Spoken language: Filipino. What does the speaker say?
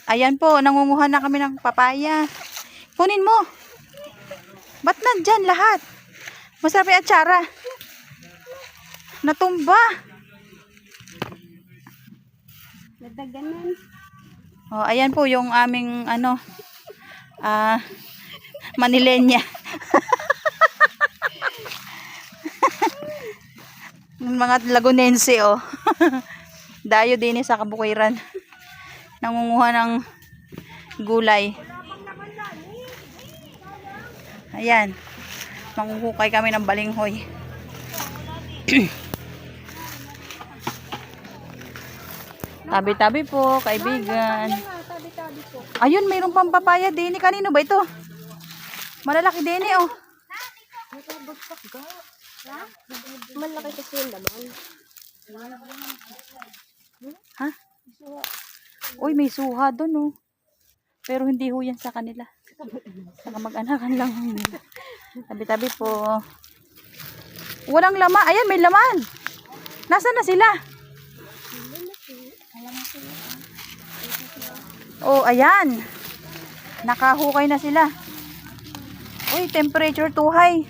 Ayan po, nangunguha na kami ng papaya. Kunin mo. Ba't nandyan lahat? Masarap yung atsara. Natumba. Nadaganan. Oh, ayan po yung aming Manilenya. Mga Lagunense oh. Dayo din sa Kabukwiran. Nangunguha ng gulay. Ayan. Manguhukay kami ng balinghoy. Tabi-tabi po, kaibigan. Tabi-tabi po. Ayun, mayroong pang papaya din. Kanino ba ito? Malalaki din oh. Malaki kasi yung laman. Ha? Uy, may suha doon oh. Pero hindi ho yan sa kanila. Sa kamag-anakan lang. Tabi-tabi po. Walang laman. Ayan, may laman. Nasaan na sila? Oh, ayan. Nakahukay na sila. Uy, temperature too high.